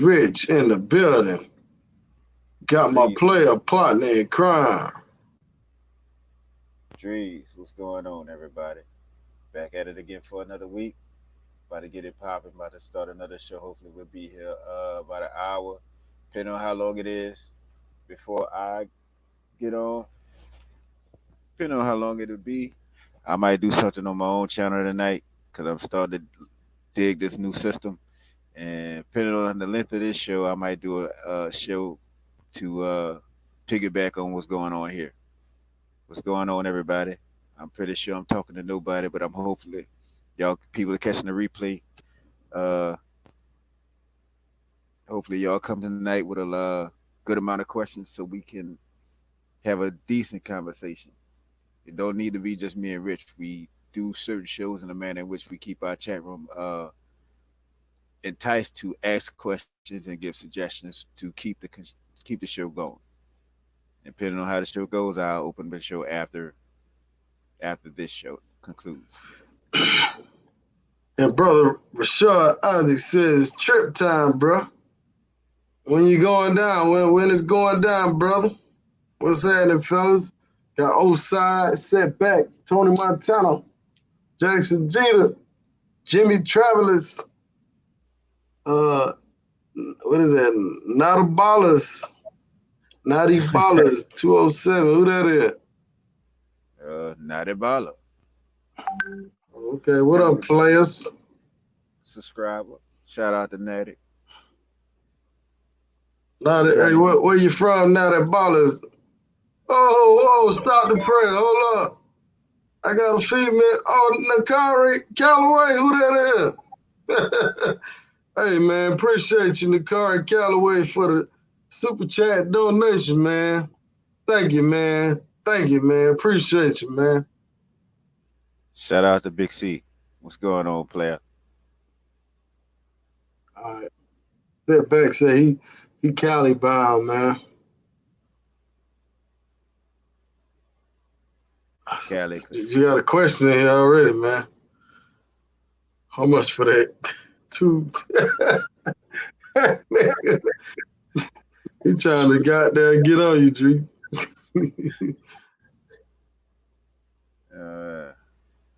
Rich in the building. Got my player partner in crime. Drees, what's going on, everybody? Back at it again for another week. About to get it popping. About to start another show. Hopefully, we'll be here about an hour, depending on how long it is before I get on. Depending on how long it'll be, I might do something on my own channel tonight because I'm starting to dig this new system. And depending on the length of this show, I might do a show to piggyback on what's going on here. What's going on, everybody? I'm pretty sure I'm talking to nobody, but I'm hopefully y'all people are catching the replay. Uh, Hopefully y'all come tonight with a good amount of questions so we can have a decent conversation. It don't need to be just me and Rich. We do certain shows in a manner in which we keep our chat room enticed to ask questions and give suggestions to keep the show going. And depending on how the show goes, I'll open the show after this show concludes. And brother Rashad Isaac says, trip time, bro. When you going down? When it's going down, brother? What's happening, fellas? Got Oside, Setback, Tony Montana, Jackson Jeter, Jimmy Travelers, what is that? Naughty Ballers, 207. Who that is? Naughty Baller. Okay, what up, players? Subscriber. Shout out to Natty. Hey, where you from, Naughty Ballers? Oh, stop the prayer. Hold up. I got a female. Oh, Nakari Calloway. Who that is? Hey, man, appreciate you, Nakari Calloway, for the super chat donation, man. Thank you, man. Appreciate you, man. Shout out to Big C. What's going on, player? All right. Setback say he Cali bound, man. Cali. You got a question in here already, man. How much for that? Two. He trying to goddamn get on you, Drew.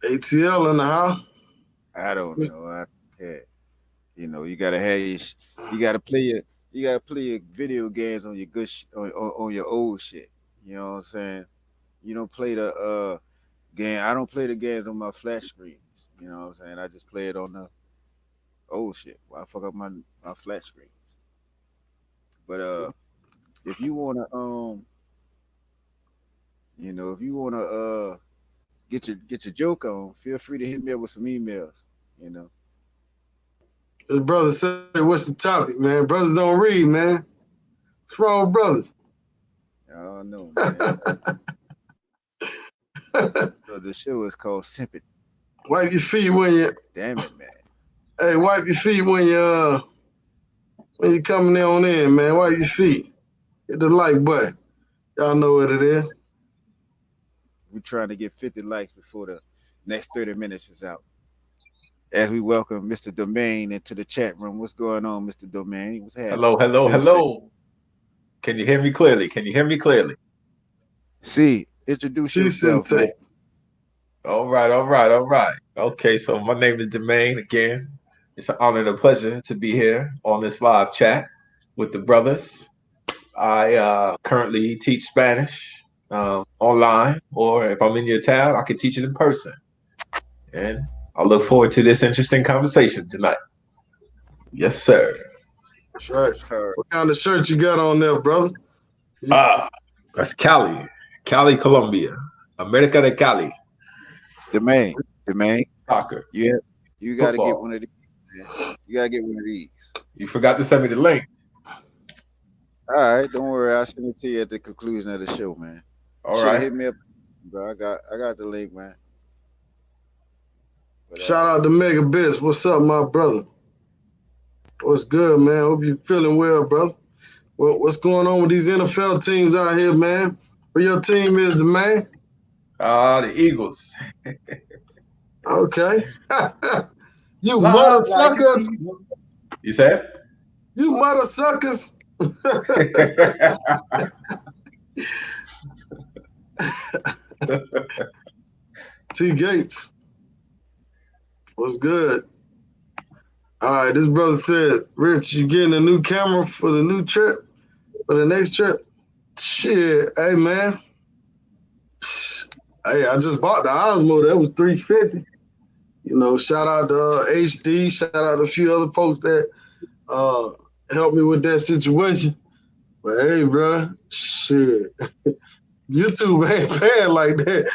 ATL in the house. I don't know. I don't care. You know, you gotta have you gotta play your video games on your on your old shit. You know what I'm saying? You don't play the game. I don't play the games on my flat screens. You know what I'm saying? I just play it on the old shit. Why fuck up my flat screens? But if you wanna if you wanna get your joke on, feel free to hit me up with some emails. You know. His brother said, "What's the topic, man? Brothers don't read, man. What's wrong with brothers?" I don't know, man. So the show is called Simp-Athy. Wipe your feet when you. Damn it, man. Hey, wipe your feet when you coming in, man. Wipe your feet. Hit the like button. Y'all know what it is. We're trying to get 50 likes before the next 30 minutes is out. As we welcome Mr. Domain into the chat room. What's going on, Mr. Domain? What's happening? Hello. Can you hear me clearly? See, introduce yourself. All right. Okay, so my name is Domain again. It's an honor and a pleasure to be here on this live chat with the brothers. I currently teach Spanish online, or if I'm in your town, I can teach it in person. And I look forward to this interesting conversation tonight. Yes, sir. That's right. What kind of shirt you got on there, brother? That's Cali, Colombia, America de Cali. Domain. Soccer. Yeah, you got to get one of these. Man. You got to get one of these. You forgot to send me the link. All right, don't worry. I'll send it to you at the conclusion of the show, man. All right. Hit me up, bro. I got the link, man. But, shout out to Mega Biz. What's up, my brother? What's good, man? Hope you're feeling well, brother. What's going on with these NFL teams out here, man? Where your team is, the man? The Eagles. Okay. You mother suckers. You said? You mother suckers. T Gates. What's good? All right, this brother said, Rich, you getting a new camera for the new trip? For the next trip? Shit, hey man. Hey, I just bought the Osmo. That was $350. You know, shout out to HD. Shout out to a few other folks that uh helped me with that situation. But hey, bro, shit, YouTube ain't paying like that.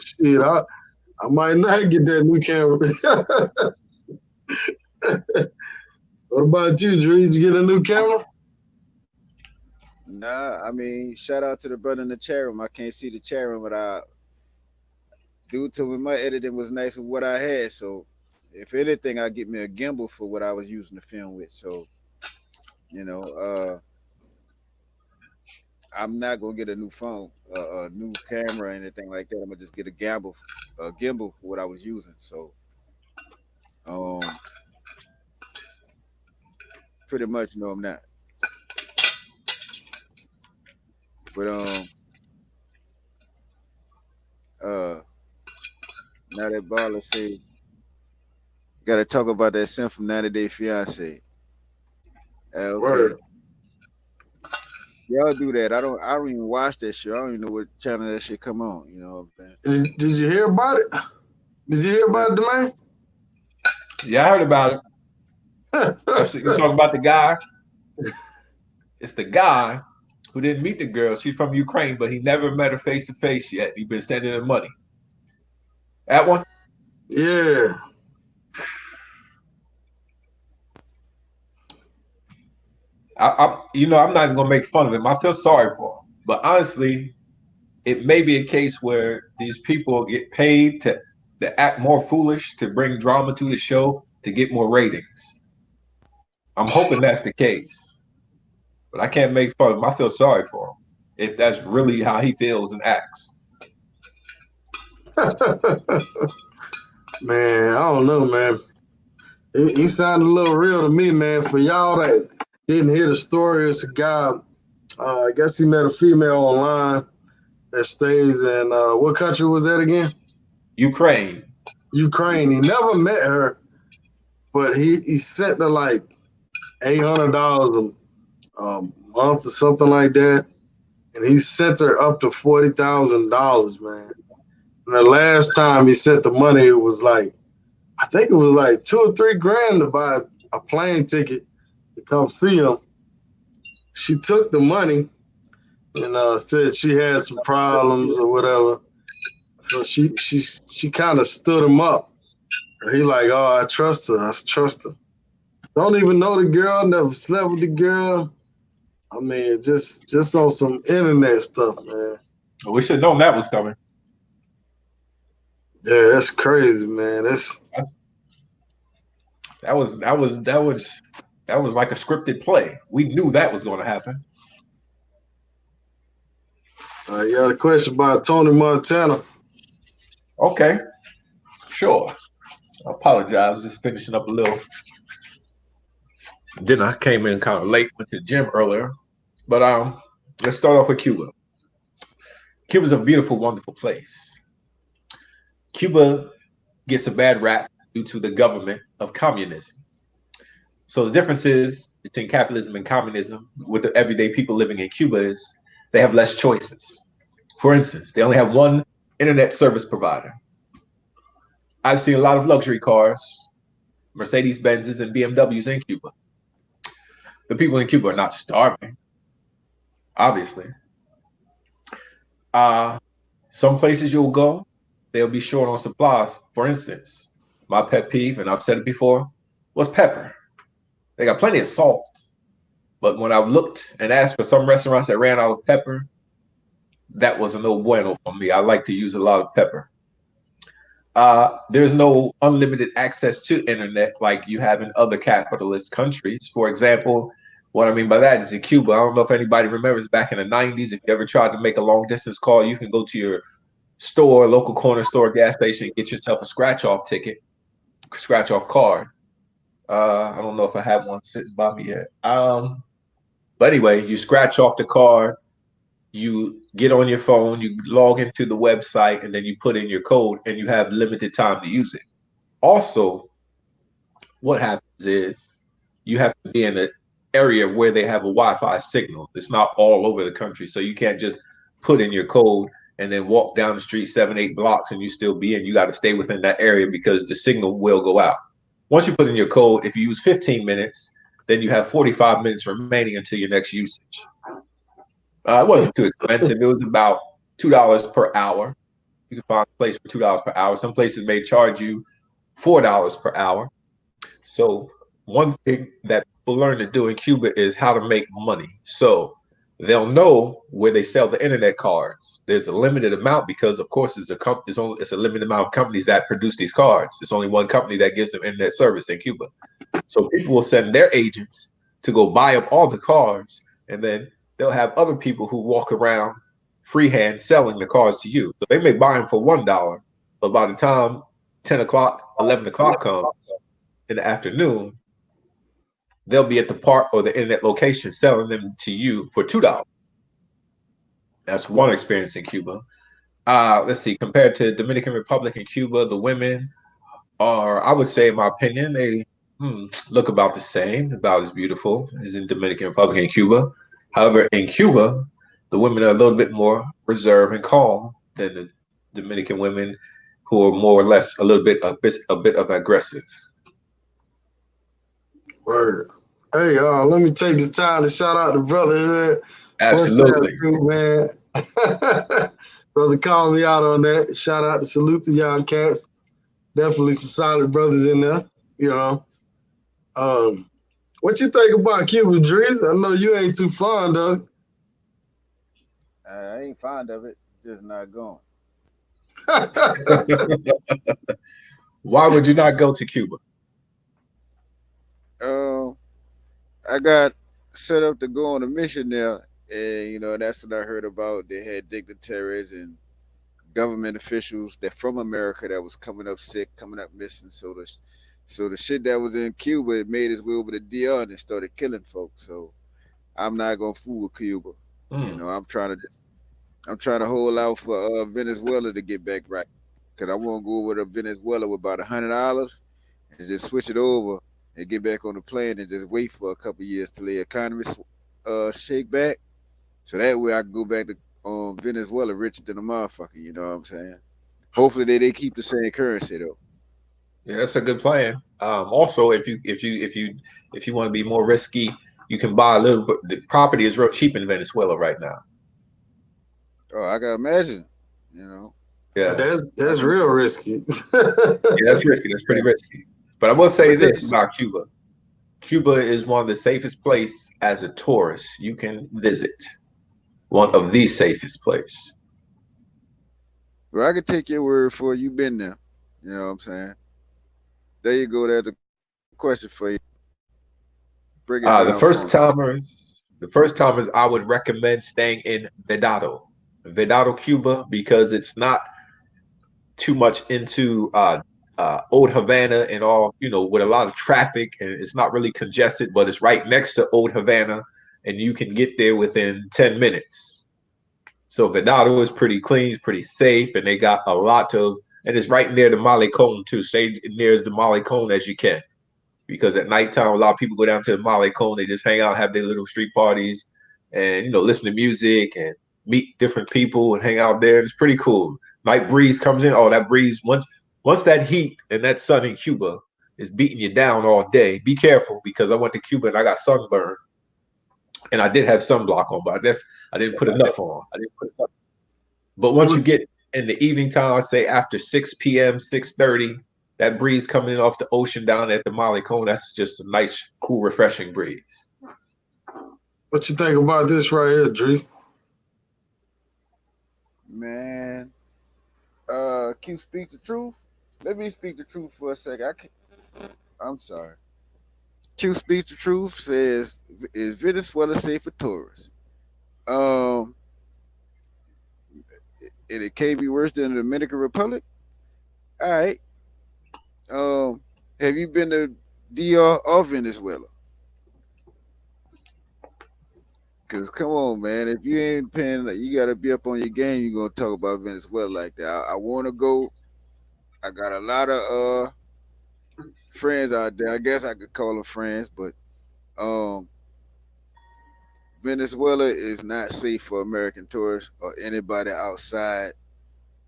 Shit, I might not get that new camera. What about you, Drees? You get a new camera? Nah, I mean, shout out to the brother in the chat room. I can't see the chat room, but I due to my editing was nice with what I had. So, if anything, I get me a gimbal for what I was using to film with. So, you know, I'm not gonna get a new phone, a new camera, or anything like that. I'm gonna just get a gimbal for what I was using. So, um, pretty much, no, I'm not. But uh, now that baller say, got to talk about that Simp from 90 Day Fiance. Okay, Word. y'all do that. I don't even watch that shit. I don't even know what channel that shit come on. You know what I'm Did you hear about it? Did you hear saying? about it, man? Yeah, I heard about it. You talking about the guy? It's the guy who didn't meet the girl. She's from Ukraine, but he never met her face to face yet. He's been sending her money. That one? Yeah. I'm not even gonna make fun of him. I feel sorry for him, but honestly, it may be a case where these people get paid to act more foolish to bring drama to the show to get more ratings. I'm hoping that's the case, but I can't make fun of him. I feel sorry for him if that's really how he feels and acts. Man, I don't know, man. He sounded a little real to me, man. For y'all that didn't hear the story, it's a guy. I guess he met a female online that stays in what country was that again? Ukraine. Ukraine. He never met her, but he sent her like $800 a month or something like that, and he sent her up to $40,000, man. And the last time he sent the money, it was like I think it was like 2 or 3 grand to buy a plane ticket to come see him. She took the money and said she had some problems or whatever. So she kind of stood him up. He like, oh, I trust her. I trust her. Don't even know the girl. Never slept with the girl. I mean, just on some internet stuff, man. We should have known that was coming. Yeah, that's crazy, man. That's That was like a scripted play. We knew that was going to happen. you got a question about Tony Montana. Okay, sure. I apologize. Just finishing up a little dinner. I came in kind of late. Went to the gym earlier, but let's start off with Cuba. Cuba's a beautiful, wonderful place. Cuba gets a bad rap due to the government of communism. So the difference is between capitalism and communism with the everyday people living in Cuba is they have less choices. For instance, they only have one internet service provider. I've seen a lot of luxury cars, Mercedes Benzes and BMWs in Cuba. The people in Cuba are not starving, obviously. Uh, some places you'll go, they'll be short on supplies. For instance, my pet peeve, and I've said it before, was pepper. They got plenty of salt, but when I've looked and asked for some restaurants that ran out of pepper, that was a no bueno for me. I like to use a lot of pepper. There's no unlimited access to internet like you have in other capitalist countries. For example, what I mean by that is in Cuba, I don't know if anybody remembers back in the 90s, if you ever tried to make a long distance call, you can go to your store, local corner store, gas station, get yourself a scratch off ticket, scratch off card. I don't know if I have one sitting by me yet. But anyway, you scratch off the card, you get on your phone, you log into the website, and then you put in your code, and you have limited time to use it. Also, what happens is you have to be in an area where they have a Wi-Fi signal. It's not all over the country, so you can't just put in your code and then walk down the street 7, 8 blocks and you still be in. You got to stay within that area because the signal will go out. Once you put in your code, if you use 15 minutes, then you have 45 minutes remaining until your next usage. It wasn't too expensive. It was about $2 per hour. You can find a place for $2 per hour. Some places may charge you $4 per hour. So one thing that people learn to do in Cuba is how to make money. So they'll know where they sell the internet cards. There's a limited amount because, of course, it's a limited amount of companies that produce these cards. It's only one company that gives them internet service in Cuba. So people will send their agents to go buy up all the cards, and then they'll have other people who walk around freehand selling the cards to you. So they may buy them for $1, but by the time 10 o'clock, 11 o'clock comes in the afternoon, they'll be at the park or the internet location selling them to you for $2. That's one experience in Cuba. Let's see, compared to Dominican Republic and Cuba, the women are, I would say, in my opinion, they look about the same, about as beautiful as in Dominican Republic and Cuba. However, in Cuba, the women are a little bit more reserved and calm than the Dominican women, who are more or less a bit of aggressive. Word. Hey, let me take this time to shout out the brotherhood. What's that, Absolutely. crew, man? Brother called me out on that. Shout out to salute to y'all cats. Definitely some solid brothers in there. You know. Um, what you think about Cuba, Dries? I know you ain't too fond of. I ain't fond of it, just not going. Why would you not go to Cuba? Um, I got set up to go on a mission there, and that's what I heard about. They had dignitaries and government officials that from America that was coming up sick, coming up missing. So the shit that was in Cuba, it made its way over to DR and it started killing folks. So I'm not gonna fool with Cuba. Mm. I'm trying to hold out for Venezuela to get back right, cause I want to go over to Venezuela with about $100 and just switch it over and get back on the plane and just wait for a couple of years till the economy shake back, so that way I can go back to Venezuela richer than a motherfucker. You know what I'm saying? Hopefully they keep the same currency though. Yeah, that's a good plan. Also, if you want to be more risky, you can buy a little bit. The property is real cheap in Venezuela right now. Oh, I gotta imagine. You know, Yeah, that's I can. real risky. yeah, that's risky. That's pretty risky. But I will say But this this, about Cuba: Cuba is one of the safest place as a tourist you can visit. One of the safest place. well, I can take your word for it. You've been there. You know what I'm saying? There you go. There's a question for you. Break it down for me. The first timers, I would recommend staying in Vedado, Cuba, because it's not too much into Old Havana and all, with a lot of traffic, and it's not really congested, but it's right next to Old Havana, and you can get there within 10 minutes. So Vedado is pretty clean, it's pretty safe, and they got a lot of, and it's right near the Malecon too. Stay near as the Malecon as you can, because at nighttime, a lot of people go down to the Malecon, they just hang out, have their little street parties, and listen to music and meet different people and hang out there. It's pretty cool. Night breeze comes in. Oh, that breeze once that heat and that sun in Cuba is beating you down all day. Be careful because I went to Cuba and I got sunburned and I did have sunblock on, but I didn't put enough on. But once you get in the evening time, I'd say after 6 p.m., 6:30, that breeze coming in off the ocean down at the Malecon, that's just a nice, cool, refreshing breeze. What you think about this right here, Dries? Man, can you speak the truth? Let me speak the truth for a second. I'm sorry. Q Speaks the Truth says, is Venezuela safe for tourists? Um, and it can't be worse than the Dominican Republic. All right. Have you been to DR or Venezuela. Cause come on, man, if you ain't paying, like, you gotta be up on your game. You gonna talk about Venezuela like that? I want to go. I got a lot of friends out there. I guess I could call them friends, but um, Venezuela is not safe for American tourists or anybody outside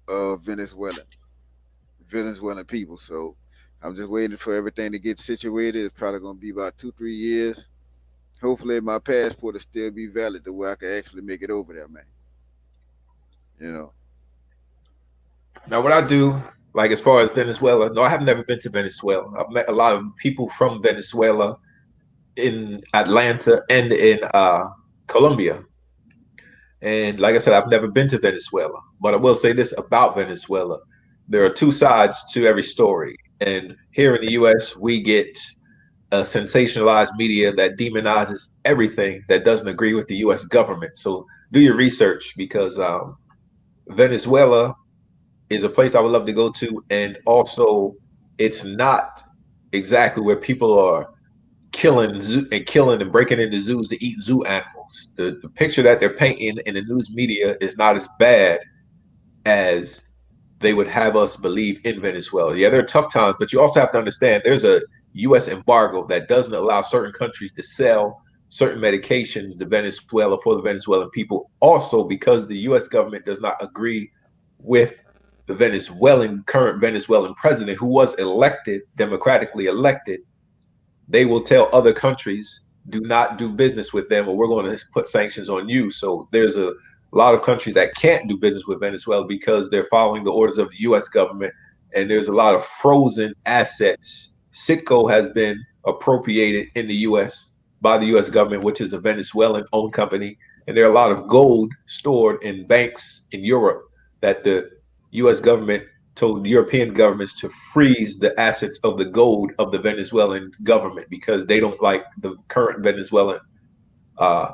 of Venezuelan people. So I'm just waiting for everything to get situated. It's probably gonna be about 2-3 years. Hopefully, my passport will still be valid to where I can actually make it over there, man. You know. Now, what I do, like as far as Venezuela, no, I have never been to Venezuela. I've met a lot of people from Venezuela in Atlanta and in Colombia. And like I said, I've never been to Venezuela, but I will say this about Venezuela. There are two sides to every story. And here in the US, we get a sensationalized media that demonizes everything that doesn't agree with the US government. So do your research because Venezuela is a place I would love to go to. And also, it's not exactly where people are killing and breaking into zoos to eat zoo animals. The picture that they're painting in the news media is not as bad as they would have us believe in Venezuela. Yeah, there are tough times, but you also have to understand there's a U.S. embargo that doesn't allow certain countries to sell certain medications to Venezuela for the Venezuelan people. Also, because the U.S. government does not agree with the current Venezuelan president, who was elected, democratically elected, they will tell other countries do not do business with them or we're going to put sanctions on you. So there's a lot of countries that can't do business with Venezuela because they're following the orders of the US government, and there's a lot of frozen assets. Citgo has been appropriated in the US by the US government, which is a Venezuelan owned company, and there are a lot of gold stored in banks in Europe that the US government told European governments to freeze the assets of the gold of the Venezuelan government because they don't like the current Venezuelan uh,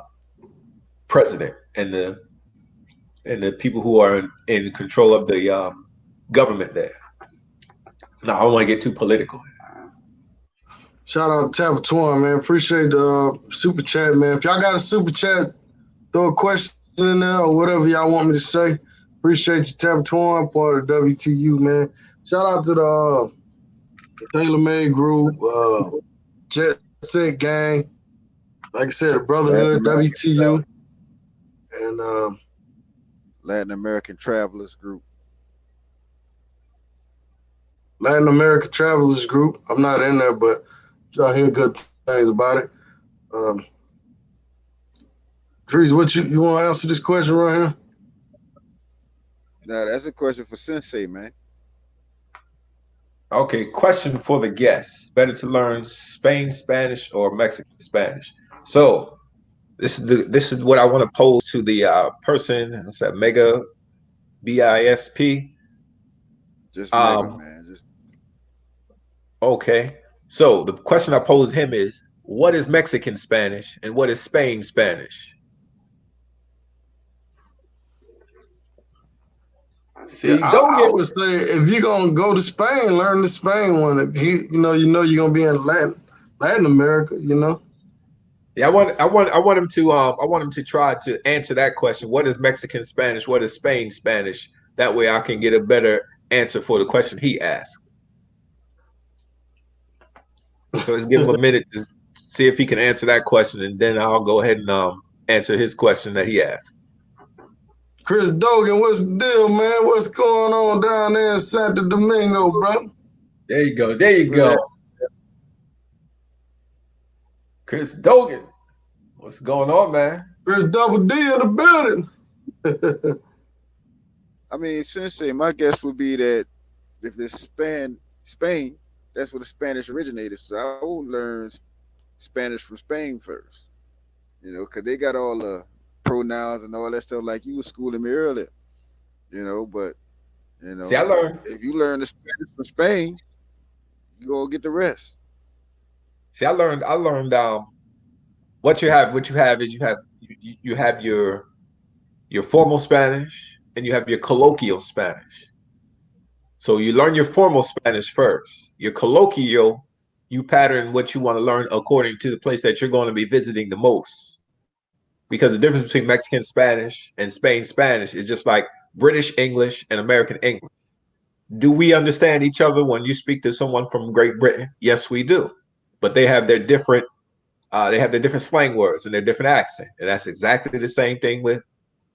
president and the people who are in control of the government there. Now, I don't want to get too political. Shout out to Tabitha, man. Appreciate the super chat, man. If y'all got a super chat, throw a question in there or whatever y'all want me to say. Appreciate you, Tabitha, part of WTU, man. Shout out to the Tailor Made Group, Jet Set Gang. Like I said, the Brotherhood, Latin American WTU, Travel, and Latin American Travelers Group. Latin America Travelers Group. I'm not in there, but y'all hear good things about it. Um, Trees, what you want to answer this question right here? Now that's a question for Sensei, man. Okay, question for the guests. Better to learn Spain Spanish or Mexican Spanish? So this is what I want to pose to the person. It's that Mega BISP. Just mega, Um, man. Just Okay. So the question I pose him is, what is Mexican Spanish and what is Spain Spanish? Yeah, See, don't I get. would say if you're gonna go to Spain, learn the Spain one. If you know you're gonna be in Latin America. Yeah, I want him to try to answer that question. What is Mexican Spanish? What is Spain Spanish? That way I can get a better answer for the question he asked. So let's give him a minute to see if he can answer that question, and then I'll go ahead and answer his question that he asked. Chris Dogan, what's the deal, man? What's going on down there in Santo Domingo, bro? There you go. There you man, go. Chris Dogan. What's going on, man? Chris Double D in the building. I mean, Sensei, my guess would be that if it's Spain, that's where the Spanish originated. So I would learn Spanish from Spain first. Because they got all the pronouns and all that stuff like you was schooling me earlier. But you See, I know, learned. if you learn the Spanish from Spain, you go get the rest. See, I learned. What you have is you have your formal Spanish and you have your colloquial Spanish. So you learn your formal Spanish first. Your colloquial, you pattern what you want to learn according to the place that you're going to be visiting the most. Because the difference between Mexican Spanish and Spain Spanish is just like British English and American English. Do we understand each other when you speak to someone from Great Britain? Yes, we do. But they have their different slang words and their different accent, and that's exactly the same thing with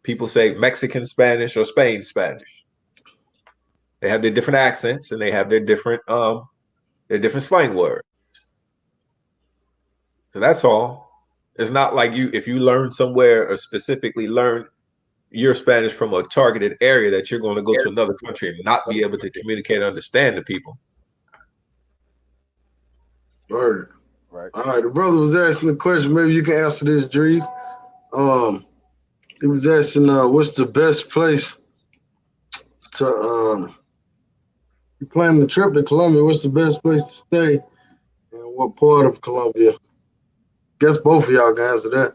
people say Mexican Spanish or Spain Spanish. They have their different accents and they have their different slang words. So that's all. It's not like you if you learn somewhere or specifically learn your Spanish from a targeted area that you're going to go to another country and not be able to communicate and understand the people. Word. Right. All right, the brother was asking the question. Maybe you can answer this, Drees. Um, he was asking, what's the best place to you planning the trip to Colombia? What's the best place to stay, and what part of Colombia? Guess both of y'all can answer that.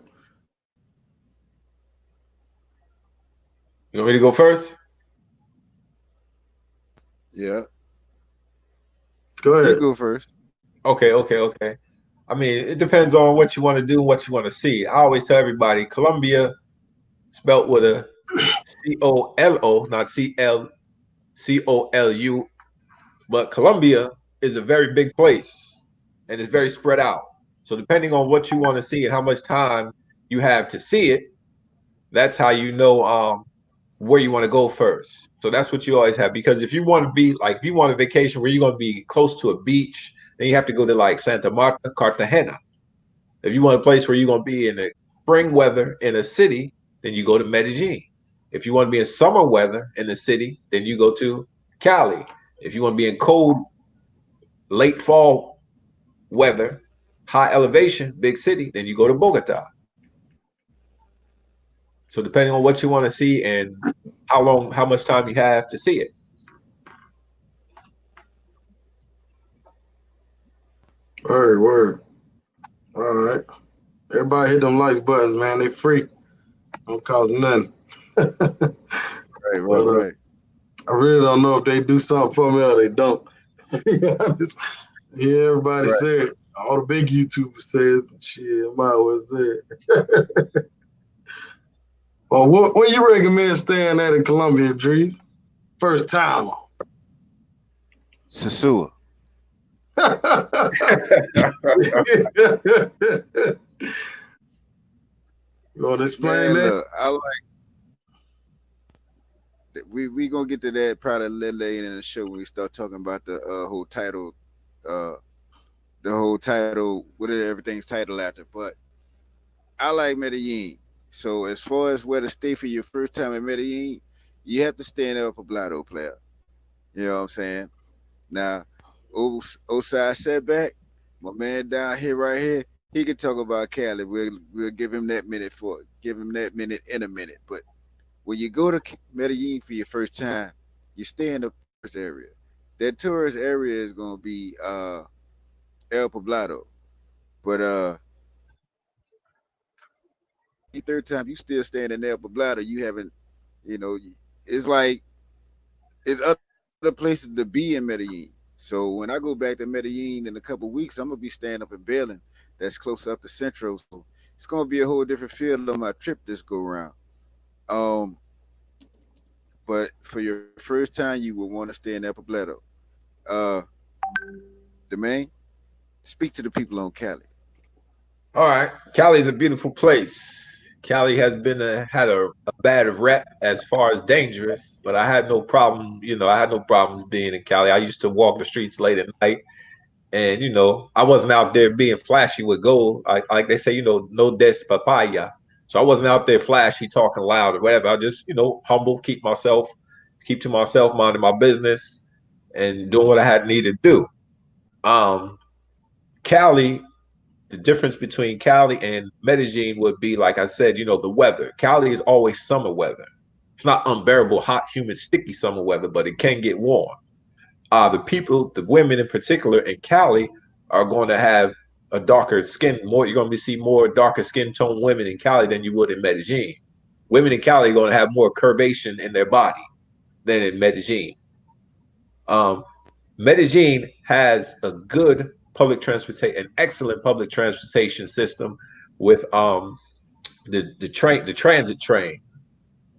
You want me to go first? Yeah. Go You ahead. go first. Okay. I mean, it depends on what you want to do and what you want to see. I always tell everybody Colombia spelt with a COLO, not COLU, but Colombia is a very big place and it's very spread out. So depending on what you want to see and how much time you have to see it, that's how you know where you want to go first. So that's what you always have. Because if you want to be like if you want a vacation where you're going to be close to a beach, then you have to go to like Santa Marta, Cartagena. If you want a place where you're going to be in the spring weather in a city, then you go to Medellin. If you want to be in summer weather in the city, then you go to Cali. If you want to be in cold late fall weather, high elevation, big city, then you go to Bogota. So depending on what you want to see and how much time you have to see it. Word, word. All right. Everybody hit them likes buttons, man. They free. Don't cost nothing. but Right, right, right. I really don't know if they do something for me or they don't. To be honest, yeah, everybody Right. said. All the big YouTubers says shit. I might as well say it. Well, what you recommend staying at in Colombia, Drees? First time. Sasua. You want to explain Man, that? look, I like we gonna get to that probably a little later in the show when we start talking about the whole title, uh, the whole title, whatever everything's titled after. But I like Medellin. So as far as where to stay for your first time in Medellin, you have to stay in El Poblado, player. You know what I'm saying? Now, Osai setback, my man down here right here, he can talk about Cali. We'll give him that minute in a minute. But when you go to Medellin for your first time, you stay in the tourist area. That tourist area is gonna be El Poblado. But third time you still staying in El Poblado, you haven't, you know, it's like it's other places to be in Medellin. So when I go back to Medellin in a couple of weeks, I'm gonna be staying up in Berlin, that's close up to Centro. So it's gonna be a whole different feel on my trip this go round. Um, but for your first time, you will want to stay in El Poblado. Uh, the main speak to the people on Cali. All right, Cali is a beautiful place. Cali has been had a bad rep as far as dangerous, but I had no problem. I had no problems being in Cali. I used to walk the streets late at night, and I wasn't out there being flashy with gold. Like they say, no des papaya. So I wasn't out there flashy, talking loud or whatever. I just, humble, keep to myself, minding my business, and doing what I had needed to do. Um, Cali, the difference between Cali and Medellin would be, like I said, the weather. Cali is always summer weather. It's not unbearable, hot, humid, sticky summer weather, but it can get warm. The women in particular in Cali are going to have a darker skin. You're going to see more darker skin tone women in Cali than you would in Medellin. Women in Cali are going to have more curvation in their body than in Medellin. Um, Medellin has a good an excellent public transportation system with the transit train,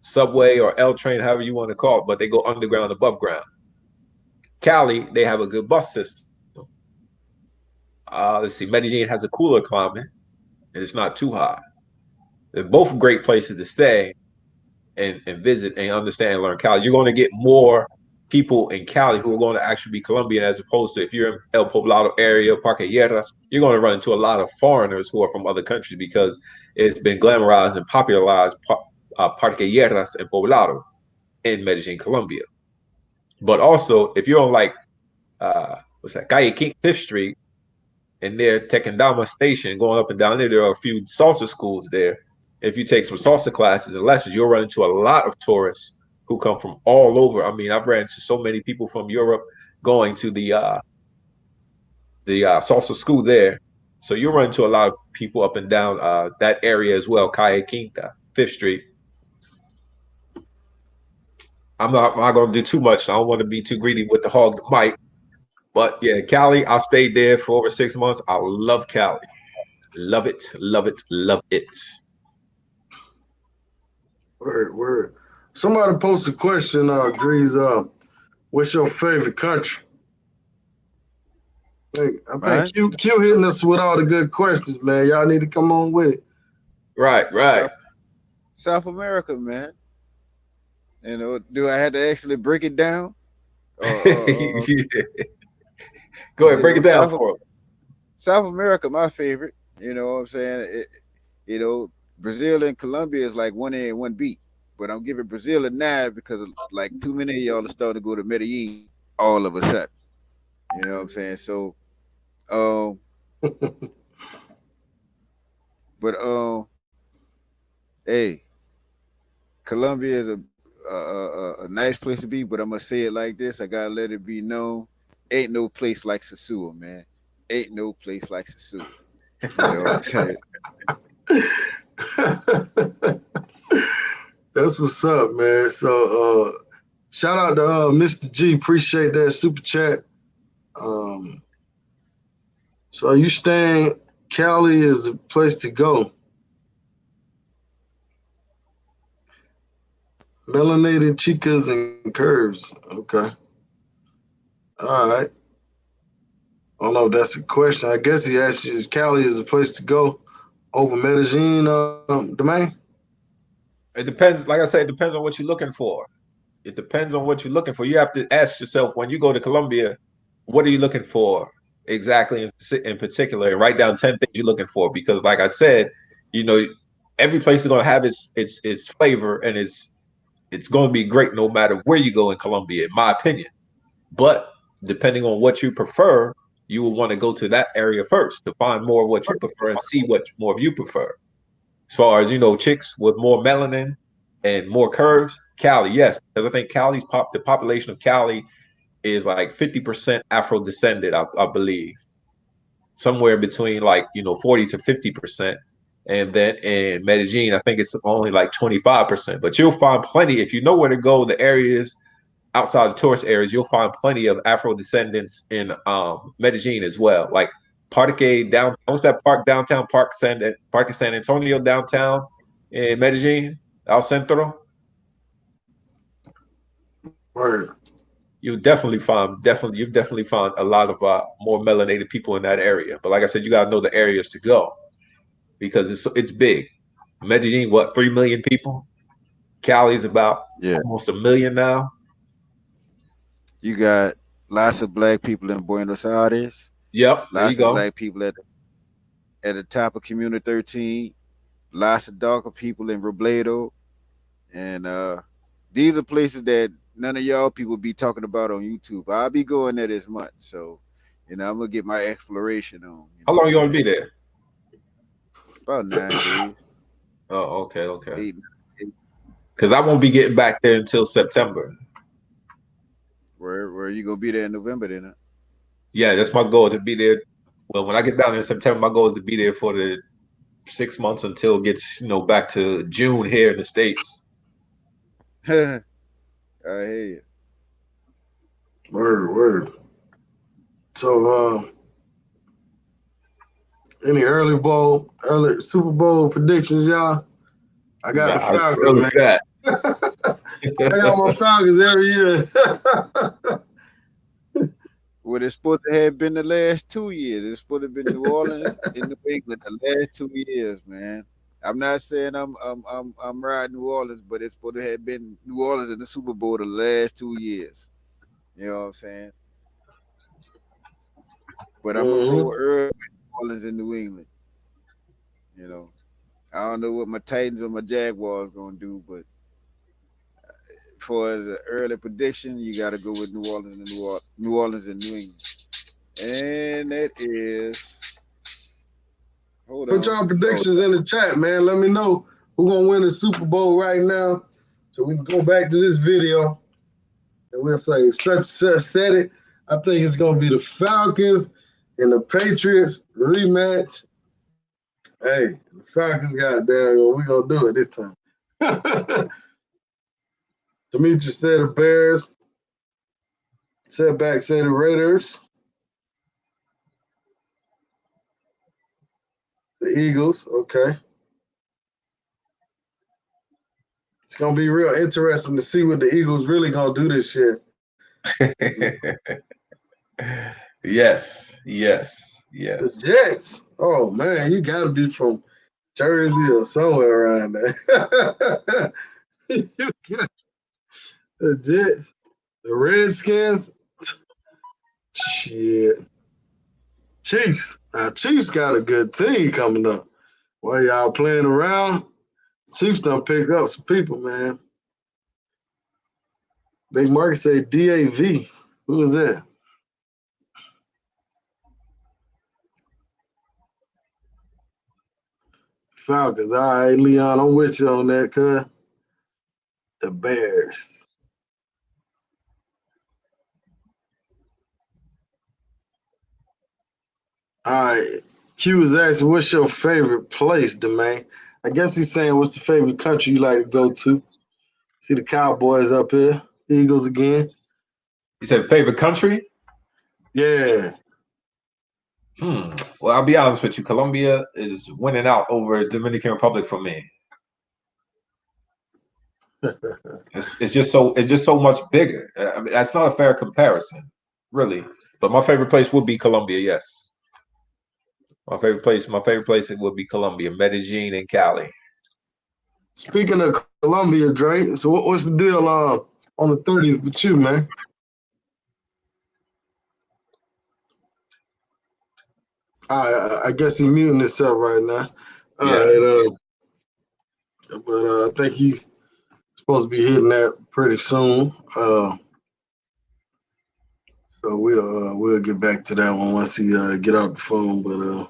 subway or L train, however you want to call it, but they go underground, above ground. Cali, they have a good bus system. Let's see, Medellin has a cooler climate and it's not too hot. They're both great places to stay and visit and understand and learn Cali. You're going to get more people in Cali who are going to actually be Colombian as opposed to if you're in El Poblado area, Parque Lleras, you're going to run into a lot of foreigners who are from other countries because it's been glamorized and popularized Parque Lleras and Poblado in Medellin, Colombia. But also, if you're on like what's that, Calle King, Fifth Street, and near Tequendama Station, going up and down there, there are a few salsa schools there. If you take some salsa classes and lessons, you'll run into a lot of tourists who come from all over. I mean, I've ran into so many people from Europe going to the salsa school there. So you'll run into a lot of people up and down that area as well, Calle Quinta, Fifth Street. I'm not going to do too much. I don't want to be too greedy with the hog mic. But yeah, Cali, I stayed there for over 6 months. I love Cali. Love it, love it, love it. Word. Somebody posted a question, Drees, what's your favorite country? I think Mine, Q hitting us with all the good questions, man. Y'all need to come on with it. Right. South South America, man. You know, do I have to actually break it down? Or Go ahead, you break know, it down for him. South America, my favorite. You know what I'm saying? You know, Brazil and Colombia is like 1A and 1B. But I'm giving Brazil a 9 because like too many of y'all are starting to go to Medellin all of a sudden. You know what I'm saying? So, um, but hey, Colombia is a nice place to be. But I'm gonna say it like this: I gotta let it be known, ain't no place like Sasua, man. Ain't no place like Sasua. You know what I'm saying? That's what's up, man. So shout out to Mr. G. Appreciate that super chat. Um, so you staying Cali is the place to go. Melanated chicas and curves. Okay. All right. I don't know if that's a question. I guess he asked you is Cali is a place to go over Medellin, domain? It depends. Like I said, it depends on what you're looking for. It depends on what you're looking for. You have to ask yourself when you go to Colombia, what are you looking for exactly in particular, and write down 10 things you're looking for. Because, like I said, you know, every place is going to have its flavor, and it's going to be great no matter where you go in Colombia, in my opinion. But depending on what you prefer, you will want to go to that area first to find more of what you prefer and see what more of you prefer. As far as chicks with more melanin and more curves, Cali, yes, because I think the population of Cali is like 50% Afro descended, I believe, somewhere between like 40 to 50%. And then in Medellin, I think it's only like 25%. But you'll find plenty if you know where to go. The areas outside the tourist areas, you'll find plenty of Afro descendants in Medellin as well. Like Parque down, what's that park downtown? Parque San Antonio downtown in Medellin, El Centro. Word. You've definitely found a lot of more melanated people in that area. But like I said, you gotta know the areas to go because it's big. Medellin, what, 3 million people? Cali's about Yeah. almost a million now. You got lots of black people in Buenos Aires, Yep, there you lots of go. black people at the top of Community 13, lots of darker people in Robledo, and these are places that none of y'all people be talking about on YouTube. I'll be going there this month, so I'm gonna get my exploration on. You How know what long I'm you gonna be saying? there? About 9 days, Oh, okay. 8 days. Because I won't be getting back there until September. Where you gonna be there in November then? Huh? Yeah, that's my goal to be there. Well, when I get down there in September, my goal is to be there for the 6 months until it gets back to June here in the States. I hear you. Word. So Any early Super Bowl predictions, y'all? I got the Nah, Falcons, early man. for that. I got my Falcons every year. What it's supposed to have been the last 2 years. It's supposed to have been New Orleans and New England the last 2 years, man. I'm not saying I'm riding New Orleans, but it's supposed to have been New Orleans in the Super Bowl the last 2 years. You know what I'm saying? But I'm gonna hmm roll early with New Orleans and New England. You know, I don't know what my Titans or my Jaguars gonna do, but for the early prediction, you got to go with New Orleans and New Orleans and New England. And that is, hold Put on. y'all Oh, predictions in the chat, man. Let me know who gonna win the Super Bowl right now, so we can go back to this video and we'll say such said it. I think it's gonna be the Falcons and the Patriots rematch. Hey, the Falcons got down. We gonna do it this time. Demetrius said the Bears. Setback said the Raiders. The Eagles. Okay. It's gonna be real interesting to see what the Eagles really gonna do this year. Yes, yes, The yes. Jets. Oh man, you gotta be from Jersey or somewhere around there. You got the Jets, the Redskins. Shit. Chiefs. Chiefs got a good team coming up. While y'all playing around, Chiefs done picked up some people, man. Big Market say DAV. Who is that? Falcons. All right, Leon, I'm with you on that, cuz. The Bears. All right. Q is asking, what's your favorite place, Domain? I guess he's saying, what's the favorite country you like to go to? See the Cowboys up here. Eagles again. You said favorite country? Yeah. Well, I'll be honest with you. Colombia is winning out over Dominican Republic for me. It's just so much bigger. I mean, that's not a fair comparison, really. But my favorite place would be Colombia. Yes, my favorite place it would be Colombia, Medellin, and Cali. Speaking of Columbia, Dre, so what's the deal on the 30th with you, man? I guess he's muting himself right now. All Yeah. right, but I think he's supposed to be hitting that pretty soon. So we'll get back to that one once he get off the phone. But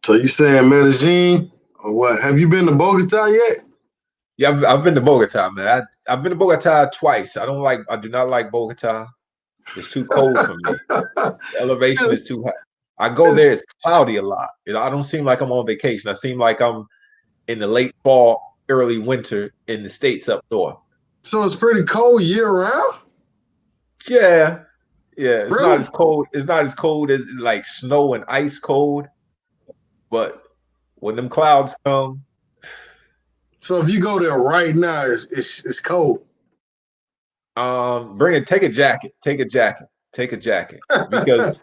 so you saying Medellin or what? Have you been to Bogota yet? Yeah, I've been to Bogota, man. I've been to Bogota twice. I do not like Bogota. It's too cold for me. The elevation it's, is too high. I go it's, there, it's cloudy a lot. I don't seem like I'm on vacation. I seem like I'm in the late fall, early winter in the states up north. so it's pretty cold year round. Yeah, yeah. It's not Really? as cold. It's not as cold as like snow and ice cold, but when them clouds come, So if you go there right now, it's cold. take a jacket, take a jacket, take a jacket. Because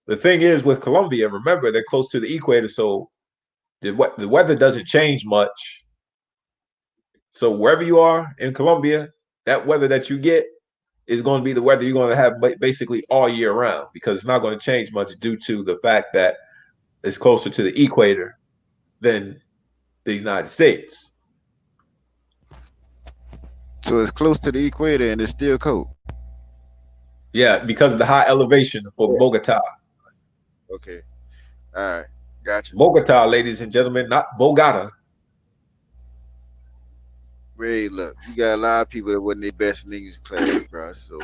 the thing is with Colombia, remember they're close to the equator, so the weather doesn't change much. So wherever you are in Colombia, that weather that you get is going to be the weather you're going to have basically all year round because it's not going to change much due to the fact that it's closer to the equator than the United States. so it's close to the equator and it's still cold. Yeah, because of the high elevation for Bogota. Okay. All right. Gotcha. Bogota, ladies and gentlemen, not Bogota. Hey, look, you got a lot of people that wasn't their best in English class, bro. So,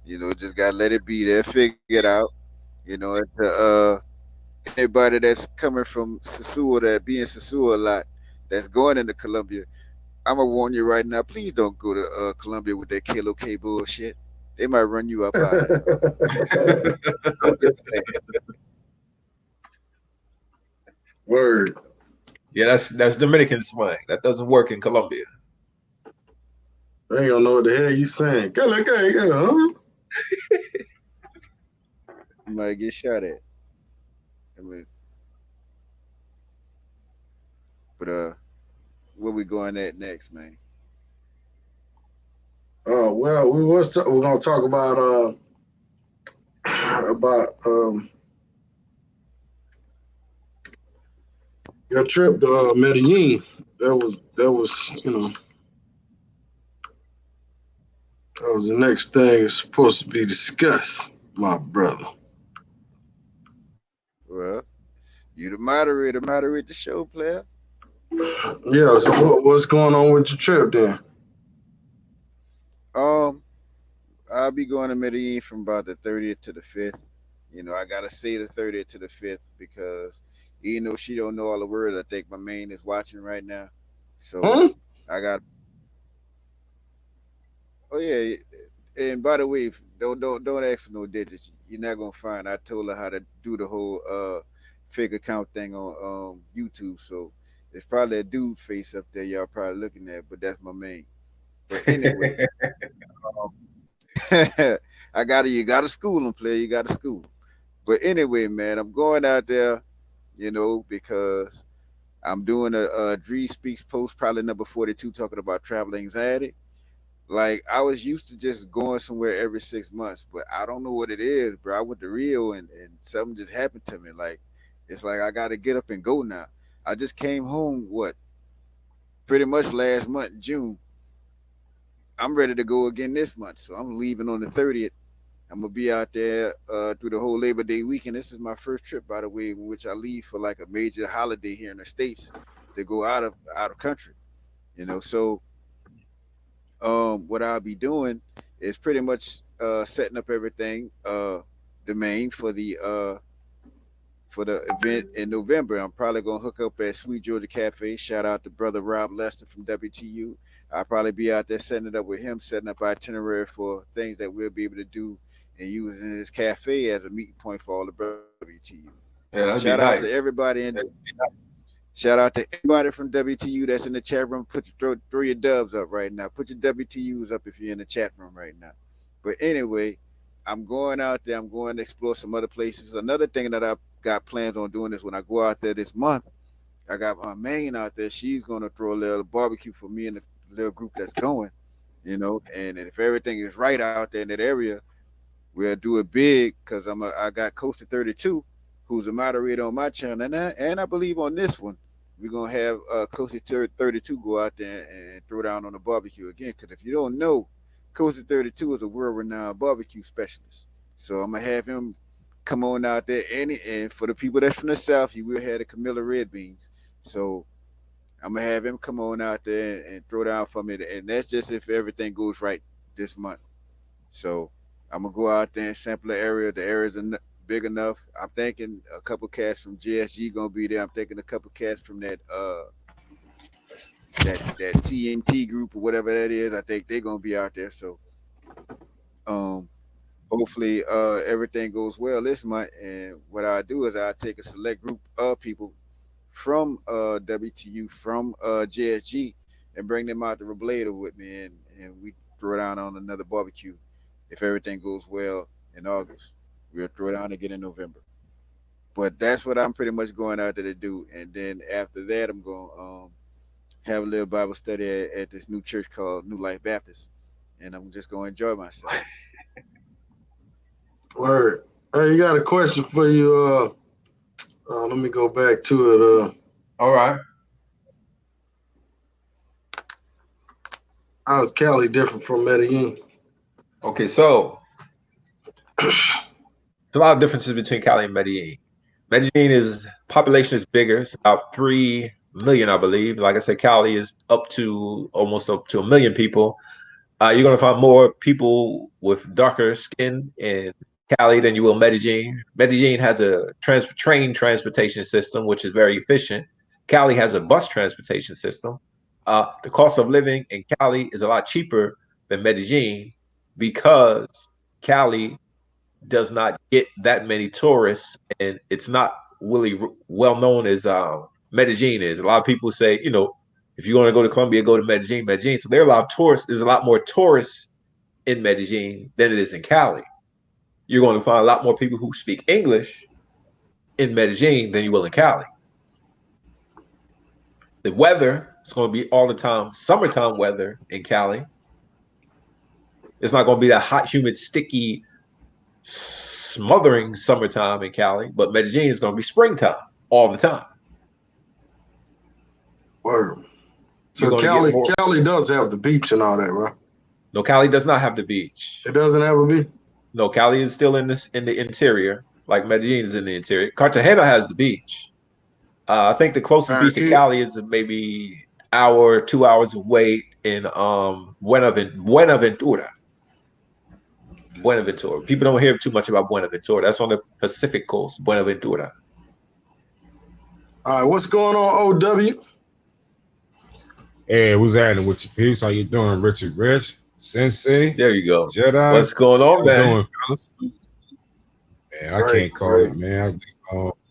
just gotta let it be there, figure it out. Anybody that's coming from Sasua, that being Sasua a lot, that's going into Colombia, I'm gonna warn you right now. Please don't go to Colombia with that Kilo K bullshit. They might run you up out of there. I'm just saying. Word. Yeah, that's Dominican slang. That doesn't work in Colombia. They ain't gonna know what the hell you saying. Huh? You might get shot at. I mean, but where we going at next, man? Well, we're gonna talk about about your trip to Medellin. That was that was the next thing supposed to be discussed, my brother. Well, you the moderator, moderate the show, player. Yeah. So what's going on with your trip then? Um, I'll be going to Medellin from about the 30th to the 5th. You know, I gotta say the 30th to the 5th because even though she don't know all the words, I think my main is watching right now. So Hmm? I got. Oh yeah, and by the way, don't ask for no digits. You're not gonna find. I told her how to do the whole fake account thing on YouTube. So it's probably a dude face up there. Y'all probably looking at, but that's my main. But anyway, um, I got to you. Got to school them, player. You got to school. But anyway, man, I'm going out there. You know, because I'm doing a Dree Speaks post, probably number 42, talking about travel anxiety. Like I was used to just going somewhere every 6 months, but I don't know what it is, bro. I went to Rio and something just happened to me. Like it's like I gotta get up and go now. I just came home pretty much last month, June. I'm ready to go again this month. So I'm leaving on the 30th. I'm gonna be out there through the whole Labor Day weekend. This is my first trip, by the way, in which I leave for like a major holiday here in the States to go out of country. You know, so what I'll be doing is pretty much setting up everything, the main for the event in November. I'm probably gonna hook up at Sweet Georgia Cafe. Shout out to brother Rob Lester from WTU. I'll probably be out there setting it up with him, setting up itinerary for things that we'll be able to do and using this cafe as a meeting point for all the brothers from WTU. Yeah, that'd be Shout out to nice. everybody in Shout out to everybody from WTU that's in the chat room. Throw your dubs up right now. Put your WTUs up if you're in the chat room right now. But anyway, I'm going out there. I'm going to explore some other places. Another thing that I've got plans on doing is when I go out there this month, I got my main out there. She's going to throw a little barbecue for me and the little group that's going, you know. And if everything is right out there in that area, we'll do it big because I got Coaster 32, who's a moderator on my channel, and I believe on this one, we're gonna have Coaster 32 go out there and throw down on the barbecue again. Because if you don't know, Coaster 32 is a world-renowned barbecue specialist. So I'm gonna have him come on out there, and for the people that's from the south, you will have the Camilla red beans. So I'm gonna have him come on out there and throw down for me, and that's just if everything goes right this month. So I'm gonna go out there and sample the area. The area's big enough. I'm thinking a couple cats from JSG gonna be there. I'm thinking a couple cats from that TNT group or whatever that is. I think they're gonna be out there. So um hopefully everything goes well this month. And what I do is I take a select group of people from WTU from JSG and bring them out to Robledo with me, and we throw down on another barbecue if everything goes well in August. We'll throw down again in November. But that's what I'm pretty much going out there to do. And then after that, I'm going to have a little Bible study at this new church called New Life Baptist, and I'm just going to enjoy myself. Word. Hey, you got a question for you. Let me go back to it. All right. How's Cali different from Medellin? Okay, so there's a lot of differences between Cali and Medellin. Medellin is population is bigger. It's about 3 million, I believe. Like I said, Cali is up to almost up to 1 million people. You're gonna find more people with darker skin in Cali than you will Medellin. Medellin has a train transportation system, which is very efficient. Cali has a bus transportation system. The cost of living in Cali is a lot cheaper than Medellin because Cali does not get that many tourists, and it's not really well known as Medellin is. A lot of people say, you know, if you want to go to Colombia, go to Medellin, Medellin. So there are a lot of tourists. There's a lot more tourists in Medellin than it is in Cali. You're going to find a lot more people who speak English in Medellin than you will in Cali. The weather is going to be all the time summertime weather in Cali. It's not going to be that hot, humid, sticky, smothering summertime in Cali, but Medellin is going to be springtime all the time. Word. You're So going to get more. Cali does have the beach and all that, right? No, Cali does not have the beach. It doesn't have a beach? No, Cali is still in the interior, like Medellin is in the interior. Cartagena has the beach. I think the closest beach to Cali is maybe hour, 2 hours away in Buenaventura. Buenaventura. People don't hear too much about Buenaventura. That's on the Pacific coast, Buenaventura. All right, what's going on, OW? Hey, what's happening with you peeps? How you doing, Richard Rich, Sensei? There you go. Jedi. What's going on, man? Doing, fellas? Man, I can't call it, man. I just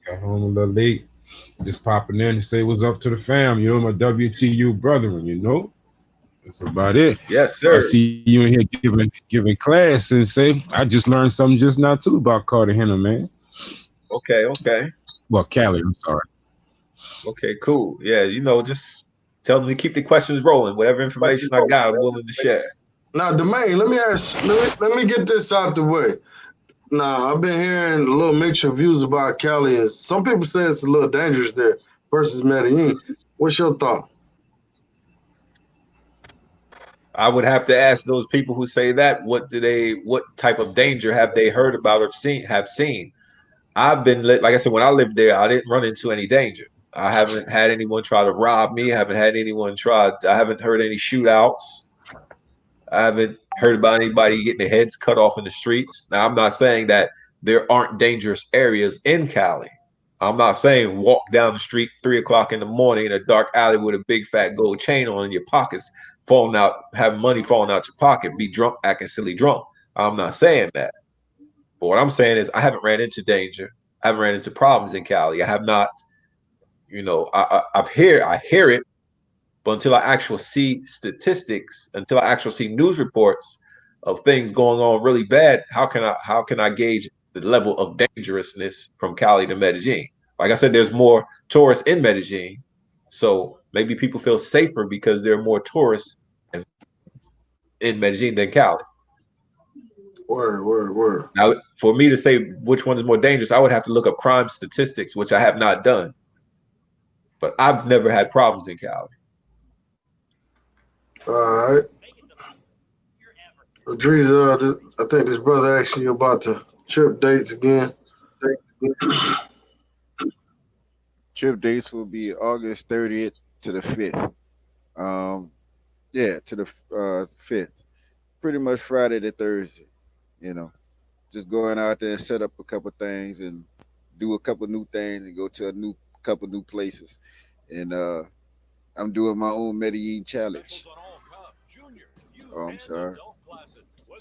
got home a little late. Just popping in to say what's up to the fam. You know, my WTU brethren, you know? That's about it. Yes, sir. I see you in here giving class, Sensei. I just learned something just now, too, about Cartagena, man. Okay. Well, Cali, I'm sorry. Okay, cool. Yeah, you know, just tell them to keep the questions rolling. Whatever information I got, I'm willing to share. Now, Domain, let me get this out the way. Now, I've been hearing a little mixed reviews about Cali, and some people say it's a little dangerous there versus Medellin. What's your thought? I would have to ask those people who say that, what type of danger have they heard about or seen? I've been, like I said, when I lived there, I didn't run into any danger. I haven't had anyone try to rob me. I haven't heard any shootouts. I haven't heard about anybody getting their heads cut off in the streets. Now, I'm not saying that there aren't dangerous areas in Cali. I'm not saying walk down the street 3 o'clock in the morning in a dark alley with a big fat gold chain on in your pockets, falling out, having money falling out your pocket, be drunk, acting silly drunk. I'm not saying that. But what I'm saying is I haven't ran into danger. I haven't ran into problems in Cali. I have not, you know, I hear it, but until I actually see statistics, until I actually see news reports of things going on really bad, how can I gauge the level of dangerousness from Cali to Medellin? Like I said, there's more tourists in Medellin, so maybe people feel safer because there are more tourists in Medellin than Cali. Word. Now, for me to say which one is more dangerous, I would have to look up crime statistics, which I have not done. But I've never had problems in Cali. All right. Drees, I think this brother asked you about the trip dates again. Trip dates will be August 30th to the 5th. To the 5th. Pretty much Friday to Thursday. You know, just going out there and set up a couple things and do a couple new things and go to a couple new places. And I'm doing my own Medellin challenge. Oh, I'm sorry.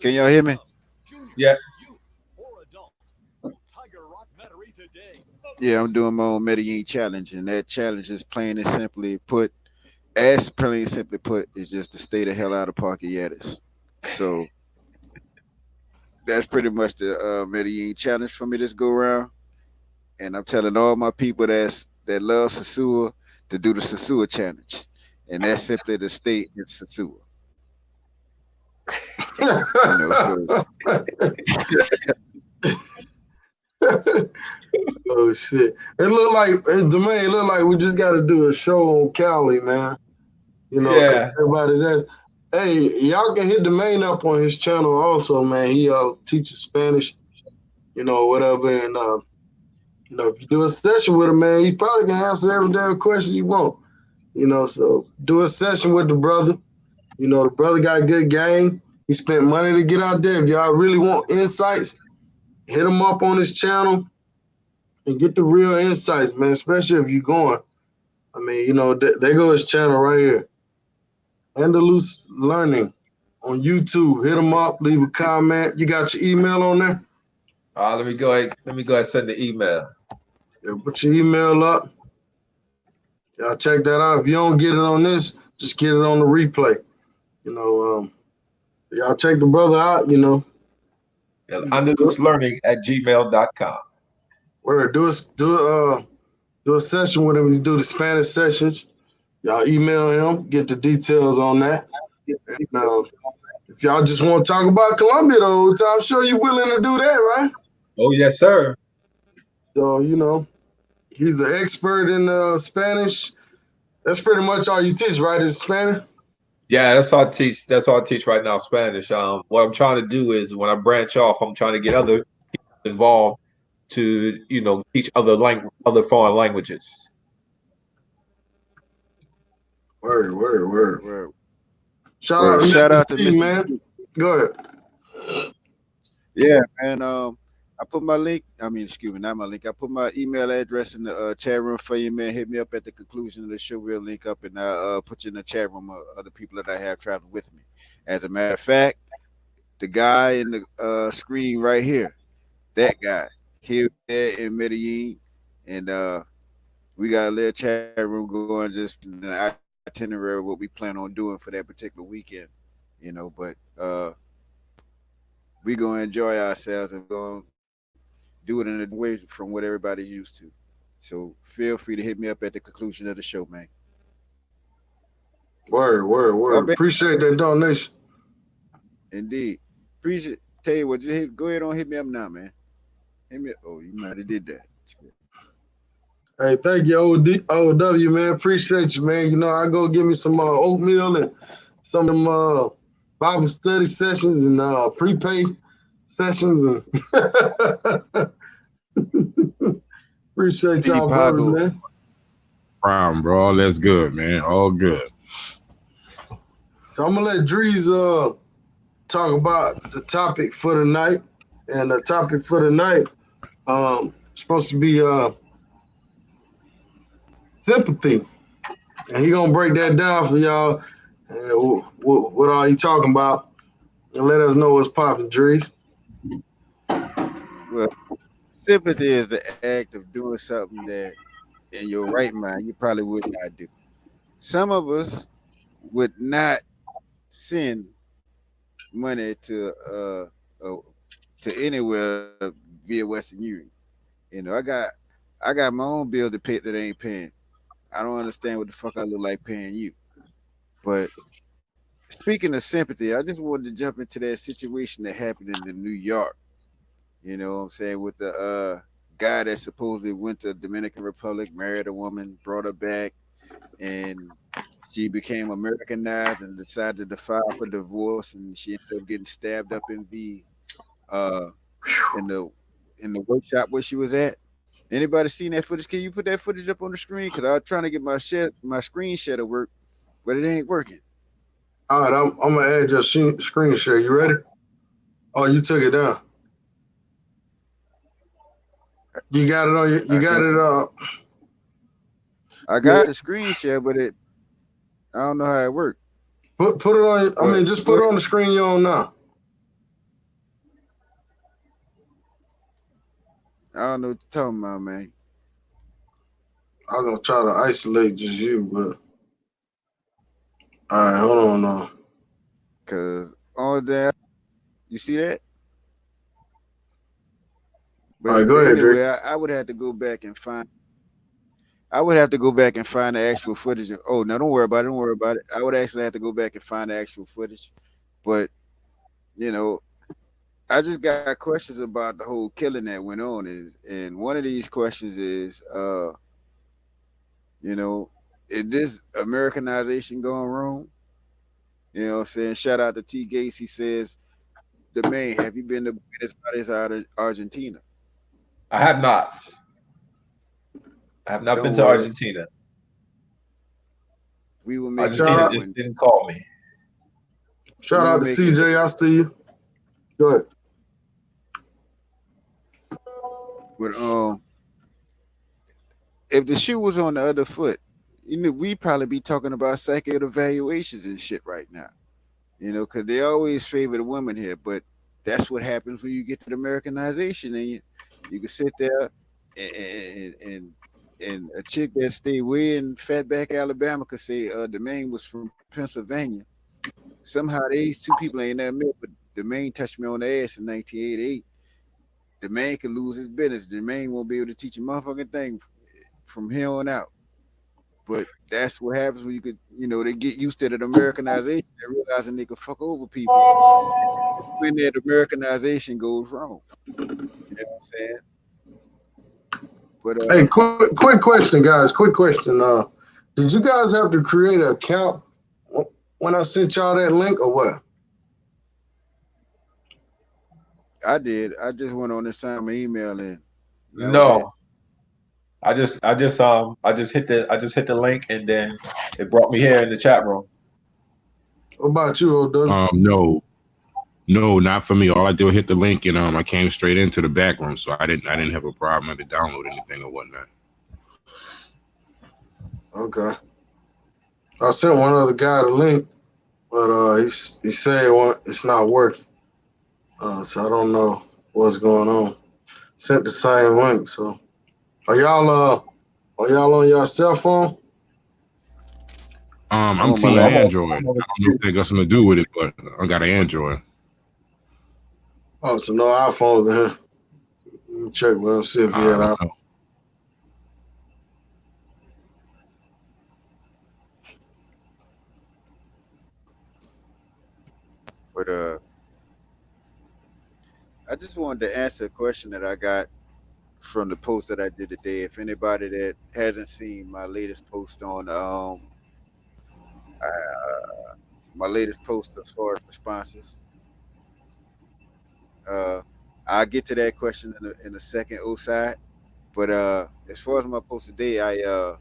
Can y'all hear me? Yeah. Yeah, I'm doing my own Medellin challenge, and that challenge is plain and simply put, is just to stay the hell out of Parquillettes. So that's pretty much the Medellin challenge for me this go around. And I'm telling all my people that love Sosua to do the Sosua challenge, and that's simply to stay in Sosua. You know, so. Oh shit! It looked like we just got to do a show on Cali, man. You know, yeah. Everybody's asking. Hey, y'all can hit Domain up on his channel also, man. He teaches Spanish, you know, whatever. And you know, if you do a session with him, man, he probably can answer every damn question you want. You know, so do a session with the brother. You know, the brother got a good game. He spent money to get out there. If y'all really want insights, hit him up on his channel and get the real insights, man, especially if you're going. I mean, you know, there goes his channel right here. Andalus Learning on YouTube. Hit him up, leave a comment. You got your email on there? Let me go ahead and send the email. Yeah, put your email up. Y'all check that out. If you don't get it on this, just get it on the replay. Y'all check the brother out, andaluzlearning@gmail.com. Where do a session with him. You do the Spanish sessions. Y'all email him, get the details on that. And if y'all just want to talk about Colombia the whole time, I'm sure you're willing to do that, right? Oh, yes, sir. So, he's an expert in Spanish. That's pretty much all you teach, right? Is Spanish? Yeah, that's all I teach. That's all I teach right now, Spanish. What I'm trying to do is when I branch off, I'm trying to get other people involved to, teach other foreign languages. Word. Shout out to Mr. T, man. Go ahead. Yeah, man. I put my link. Excuse me, not my link. I put my email address in the chat room for you, man. Hit me up at the conclusion of the show. We'll link up and I'll put you in the chat room of other people that I have traveling with me. As a matter of fact, the guy in the screen right here, that guy, here in Medellin, and we got a little chat room going, just in the itinerary of what we plan on doing for that particular weekend. But we gonna enjoy ourselves and gonna do it in a way from what everybody's used to. So feel free to hit me up at the conclusion of the show, man. Word. Appreciate that donation. Indeed. Appreciate. Tell you what, go ahead on, hit me up now, man. Hit me. Oh, you might have did that. Hey, thank you, OW, man. Appreciate you, man. I go get me some oatmeal and some of them Bible study sessions and prepay sessions. And appreciate y'all, brothers, man. Problem, bro. All that's good, man. All good. So I'm gonna let Drees talk about the topic for the night. And the topic for the night supposed to be sympathy. And he gonna break that down for y'all and what all he talking about and let us know what's popping, Drees. Well, sympathy is the act of doing something that in your right mind you probably would not do. Some of us would not send money to anywhere via Western Union. I got my own bill to pay that ain't paying. I don't understand what the fuck I look like paying you. But speaking of sympathy, I just wanted to jump into that situation that happened in New York. You know what I'm saying? With the guy that supposedly went to Dominican Republic, married a woman, brought her back, and she became Americanized and decided to file for divorce, and she ended up getting stabbed up uh in the workshop where she was at. Anybody seen that footage? Can you put that footage up on the screen? Because I was trying to get my screen share to work, but it ain't working. All right, I'm gonna add your screen share. You ready? Oh, you took it down. You got it on your. You got it. I got the screen share, but I don't know how it worked. Put it on. Just put it on the screen you're on now. I don't know what you're talking about, man. I was gonna try to isolate just you, but all right, hold on now. Cause all that, you see that? But all right, go ahead, anyway, Drake. I would have to go back and find. I would have to go back and find the actual footage. Oh, no, don't worry about it. Don't worry about it. I would actually have to go back and find the actual footage. But I just got questions about the whole killing that went on. And one of these questions is, is this Americanization going wrong? You know what I'm saying? Shout out to T. Gates. He says, the man, have you been to Buenos Aires out of Argentina? I have not. I have not been to Argentina. We will make Argentina just didn't call me. Shout out to CJ. I see you. Go ahead. But if the shoe was on the other foot, we'd probably be talking about psychic evaluations and shit right now. Because they always favor the women here, but that's what happens when you get to the Americanization, and you can sit there and a chick that stayed way in Fatback, Alabama, could say the man was from Pennsylvania. Somehow these two people ain't never met, but the man touched me on the ass in 1988. The man could lose his business. The man won't be able to teach a motherfucking thing from here on out. But that's what happens when you could, they get used to that Americanization and realizing they could fuck over people. When that Americanization goes wrong. You know what I'm saying? But Hey, quick question, guys. Quick question. Did you guys have to create an account when I sent y'all that link or what? I did. I just went on and signed my email in. That was it. No, I just hit the link and then it brought me here in the chat room. What about you, Old No, not for me. All I did was hit the link and I came straight into the back room, so I didn't have a problem to download anything or whatnot. Okay. I sent one other guy the link, but he said it's not working. So I don't know what's going on. Sent the same link. So are y'all on your cell phone? I'm on my Team laptop. Android. I don't know if they got something to do with it, but I got an Android. Oh, so no iPhones in here. Let me check with him, see if he I had don't know. But I just wanted to answer a question that I got from the post that I did today. If anybody that hasn't seen my latest post on my latest post as far as responses, uh, I'll get to that question in a second, Oside. But as far as my post today, I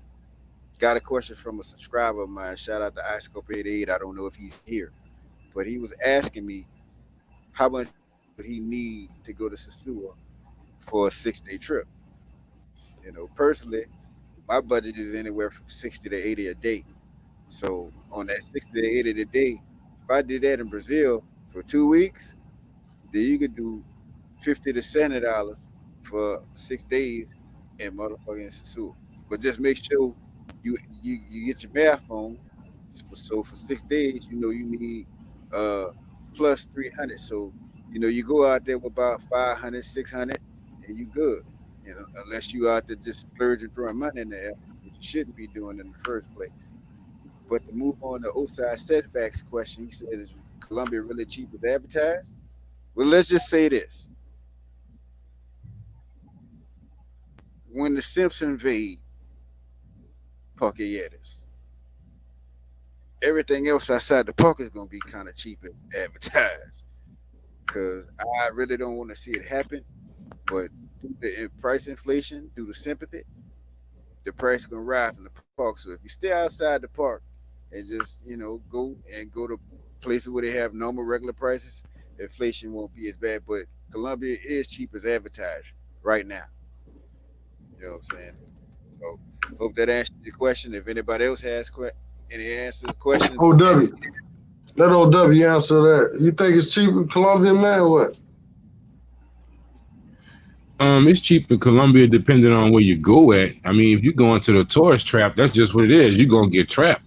got a question from a subscriber of mine. Shout out to iScope88. I don't know if he's here, but he was asking me how much would he need to go to Sasua for a 6-day trip. Personally, my budget is anywhere from 60 to 80 a day. So on that 60 to 80 a day, if I did that in Brazil for 2 weeks, then you could do $50 to $70 for 6 days in motherfucking Sasua. But just make sure you get your math on. So for 6 days, you need plus 300. So you go out there with about 500, 600, and you good. Unless you out there just splurging throwing money in there, which you shouldn't be doing in the first place. But to move on to Osai setbacks question, he says, is Colombia really cheap as advertised? Well, let's just say this. When the Simps invade Parqueyeres, everything else outside the park is going to be kind of cheap as advertised. Because I really don't want to see it happen. But due to price inflation, due to sympathy, the price is going to rise in the park. So if you stay outside the park and just, go to places where they have normal, regular prices, inflation won't be as bad. But Colombia is cheap as advertised right now. You know what I'm saying? So hope that answers your question. If anybody else has any answers, questions, OW. Let OW answer that. You think it's cheap in Colombia, man, or what? It's cheap in Colombia depending on where you go at. I mean, if you go into the tourist trap, that's just what it is. You're gonna get trapped.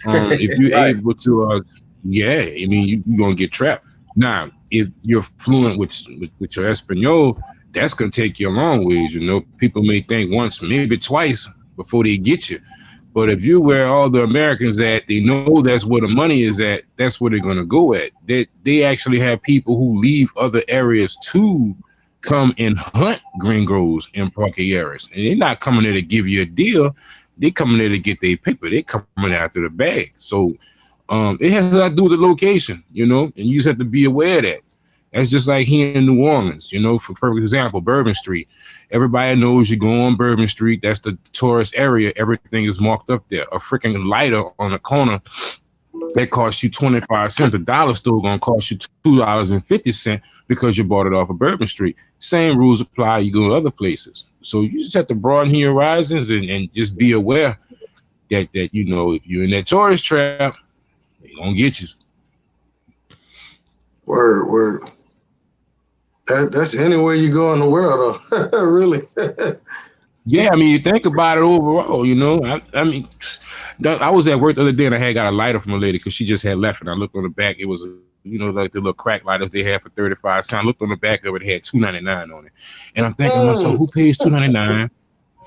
If you're Right. able to, I mean, you're gonna get trapped. Now, if you're fluent with your Espanol, that's gonna take you a long ways. People may think once, maybe twice before they get you. But if you're where all the Americans at, they know that's where the money is at. That's where they're gonna go at. They actually have people who leave other areas to come and hunt gringos in Parqueyeres, and they're not coming there to give you a deal. They coming there to get their paper. They coming after the bag. So it has a lot to do with the location, and you just have to be aware of that. That's just like here in New Orleans, for perfect example, Bourbon Street. Everybody knows you go on Bourbon Street. That's the tourist area. Everything is marked up there. A freaking lighter on the corner that costs you 25 cents. The dollar store gonna cost you $2.50 because you bought it off of Bourbon Street. Same rules apply. You go to other places. So you just have to broaden your horizons and just be aware that if you're in that tourist trap, they gonna get you. Word. That's anywhere you go in the world, though. Really. Yeah, I mean, you think about it overall, you know. I mean, I was at work the other day and I had got a lighter from a lady because she just had left, and I looked on the back. It was, you know, like the little crack lighters they had for 35 cents. I looked on the back of it, it had $2.99 on it, and I'm thinking to myself, who pays $2.99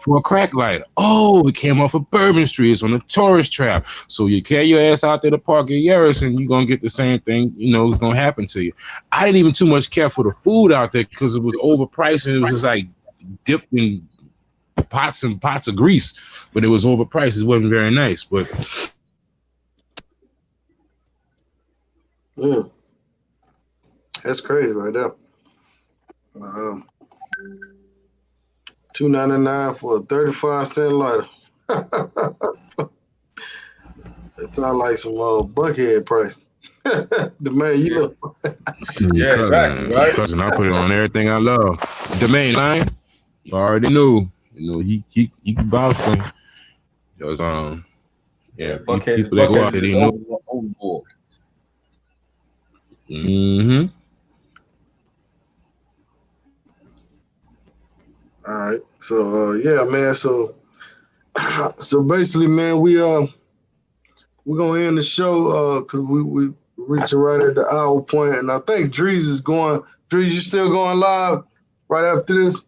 for a crack lighter? Oh, it came off of Bourbon Street. It's on a tourist trap. So you carry your ass out there to Park at Yaris, and you're gonna get the same thing. You know, it's gonna happen to you. I didn't even too much care for the food out there because it was overpriced and it was just like dipped in pots and pots of grease, but it was overpriced. It wasn't very nice. But That's crazy right there. $2.99 for a 35-cent lighter. It sounds like some buckhead price. The man, you know. Yeah, exactly, right? Cousin, I put it on everything I love. The main line, I already knew. You know, he can vouch for me. Because yeah, people that go out there, they know. Overboard. Mm-hmm. All right. So yeah, man. So basically, man, we're gonna end the show because we reaching right at the hour point, and I think Drees is going. Drees, you still going live right after this?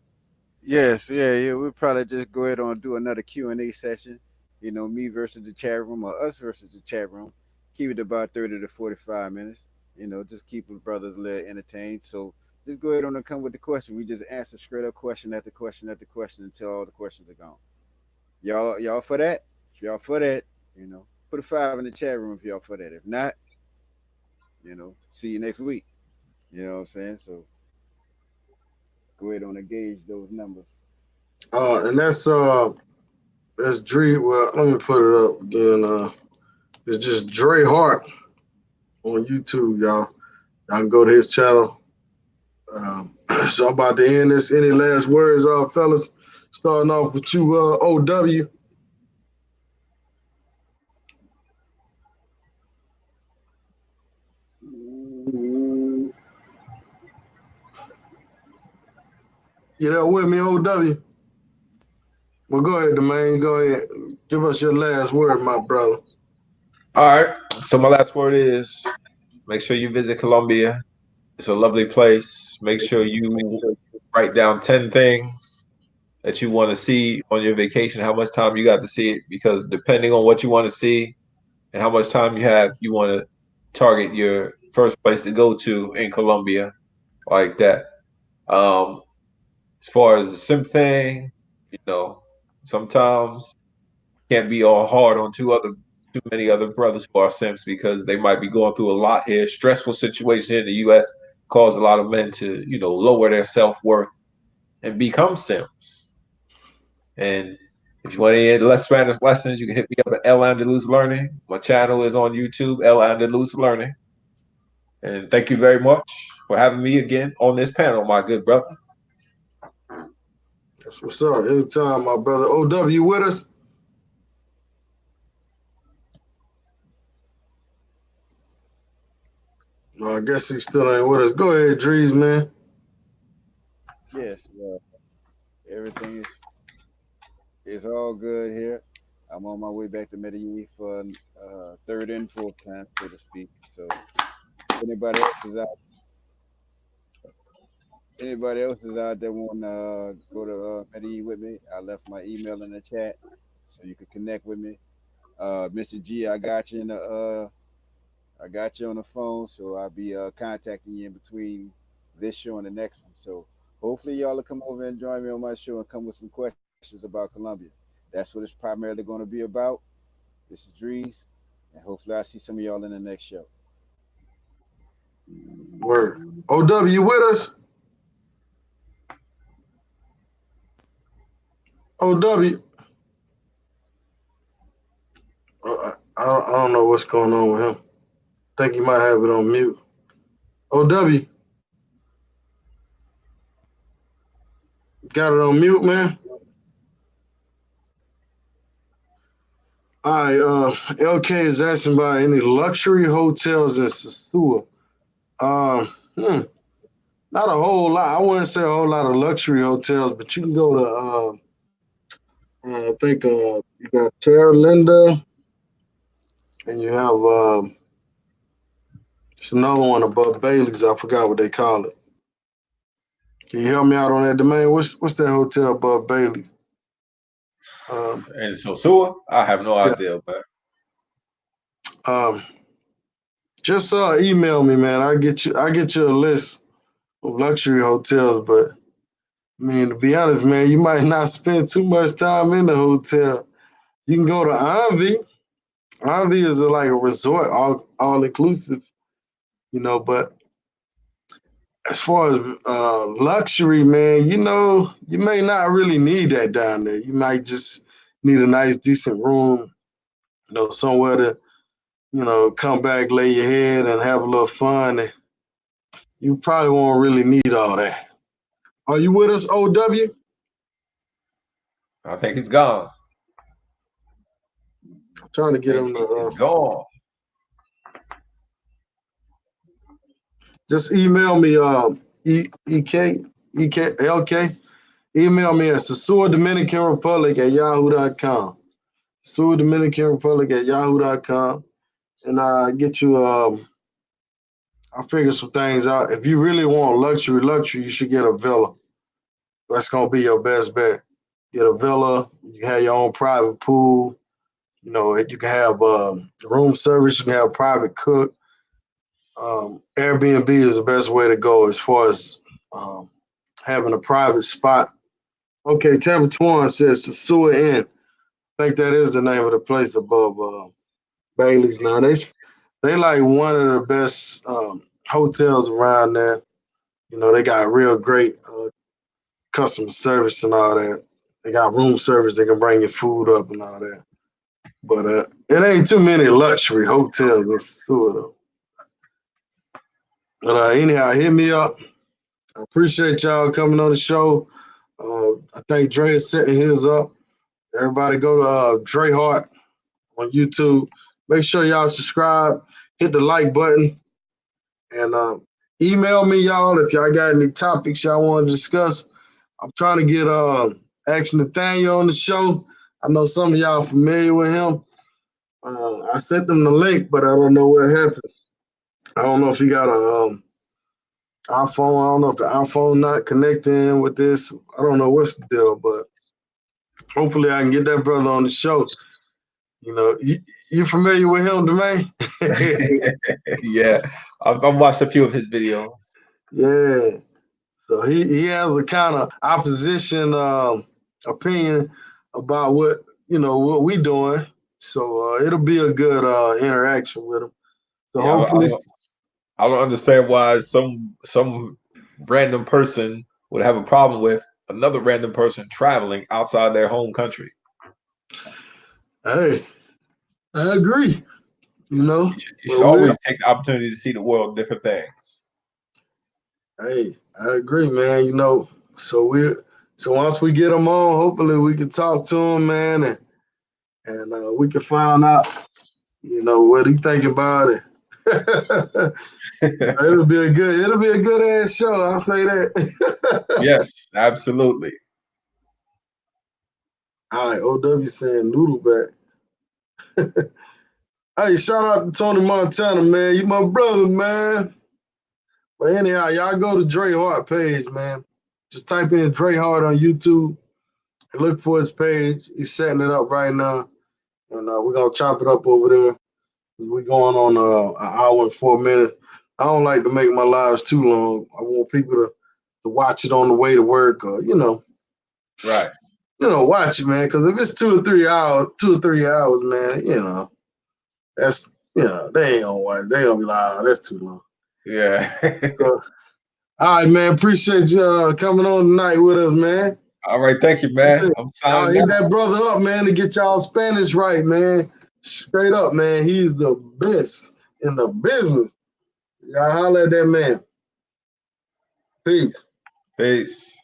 Yes, yeah. We'll probably just go ahead and do another Q&A session. You know, me versus the chat room or us versus the chat room. Keep it about 30 to 45 minutes. You know, just keep the brothers a little entertained. So just go ahead on and come with the question. We just answer straight up question after question after question until all the questions are gone. Y'all for that? If y'all for that, you know, put a 5 in the chat room if y'all for that. If not, you know, see you next week. You know what I'm saying? So go ahead on and gauge those numbers. And that's Dree. Well, let me put it up again. It's just Drehart on YouTube, y'all. Y'all can go to his channel. So I'm about to end this. Any last words, fellas? Starting off with you, OW. You there with me, OW? Well, go ahead, man. Go ahead. Give us your last word, my brother. All right. So my last word is make sure you visit Colombia. It's a lovely place. Make sure you write down 10 things that you want to see on your vacation, how much time you got to see it, because depending on what you want to see and how much time you have, you want to target your first place to go to in Colombia like that. Um, as far as the simp thing, you know, sometimes can't be all hard on too many other brothers who are simps because they might be going through a lot here. Stressful situation in the US cause a lot of men to, you know, lower their self-worth and become simps. And if you want any less Spanish lessons, you can hit me up at El Andalus Learning. My channel is on YouTube, El Andalus Learning. And thank you very much for having me again on this panel, my good brother. That's what's up. Anytime, my brother. OW with us? No, I guess he still ain't with us. Go ahead, Drees, man. Yes, everything is all good here. I'm on my way back to Medellin for third and fourth time, so to speak. So anybody else is out anybody else is out there want to go to Medellin with me, I left my email in the chat so you can connect with me. Mr. G, I got you on the phone, so I'll be contacting you in between this show and the next one. So hopefully y'all will come over and join me on my show and come with some questions about Colombia. That's what it's primarily going to be about. This is Drees, and hopefully I see some of y'all in the next show. Word. OW, you with us? OW. I don't know what's going on with him. Think he might have it on mute. OW. Got it on mute, man. All right. LK is asking about any luxury hotels in Sosua. Not not a whole lot. I wouldn't say a whole lot of luxury hotels, but you can go to. I think you got Terra Linda, and you have it's another one above Bailey's. I forgot what they call it. Can you help me out on that, Domain? What's that hotel above Bailey's? And Sosua, I have no Yeah. idea, man. Just email me, man. I get you a list of luxury hotels, but I mean, to be honest, man, you might not spend too much time in the hotel. You can go to Envy. Envy is like a resort, all inclusive, you know. But as far as luxury, man, you know, you may not really need that down there. You might just need a nice, decent room, you know, somewhere to, you know, come back, lay your head, and have a little fun. And you probably won't really need all that. Are you with us, OW? I think he's gone. I'm trying to I get think him he is to gone. just email me LK. Email me at Sasua Dominican Republic at yahoo.com. Sasua Dominican Republic at yahoo.com. And I get you I'll figure some things out. If you really want luxury, you should get a villa. That's gonna be your best bet. Get a villa, you have your own private pool, you know, you can have room service, you can have private cook. Airbnb is the best way to go as far as um, having a private spot. Okay, Tampa Twan says Sasua Inn. I think that is the name of the place above Bailey's. Now they like one of the best hotels around there. You know, they got real great customer service and all that. They got room service. They can bring your food up and all that. But it ain't too many luxury hotels in Sasua though. But anyhow, hit me up. I appreciate y'all coming on the show. I think Dre is setting his up. Everybody go to Drehart on YouTube. Make sure y'all subscribe, hit the like button, and email me, y'all, if y'all got any topics y'all want to discuss. I'm trying to get Action Nathaniel on the show. I know some of y'all familiar with him. I sent them the link, but I don't know what happened. I don't know if he got a iPhone. I don't know if the iPhone not connecting with this. I don't know what's the deal, but hopefully I can get that brother on the show. You know, you familiar with him, Domain? Yeah, I've watched a few of his videos. Yeah. So he has a kind of opposition opinion about what we doing. So it'll be a good interaction with him. So Yeah, hopefully, I don't understand why some random person would have a problem with another random person traveling outside their home country. hey, I agree. You know, You but should always take the opportunity to see the world, different things. hey, I agree, man. You know, so once we get him on, hopefully we can talk to him, man, and we can find out, you know, what he think about it. It'll be a good ass show. I'll say that. Yes, absolutely. All right, OW saying noodle back. Hey, shout out to Tony Montana, man. You my brother, man. But anyhow, y'all go to Dre Hart page, man. Just type in Dre Hart on YouTube and look for his page. He's setting it up right now, and we're gonna chop it up over there. We're going on an hour and 4 minutes. I don't like to make my lives too long. I want people to watch it on the way to work, or Right. watch it, man. Because if it's 2 or 3 hours, man, that's they ain't gonna watch. They gonna be like, oh, that's too long. Yeah. So, all right, man. Appreciate you coming on tonight with us, man. All right. Thank you, man. I'm Y'all signing hit out. that brother up, man, to get y'all Spanish right, man. Straight up, man. He's the best in the business. Y'all holler at that man. Peace. Peace.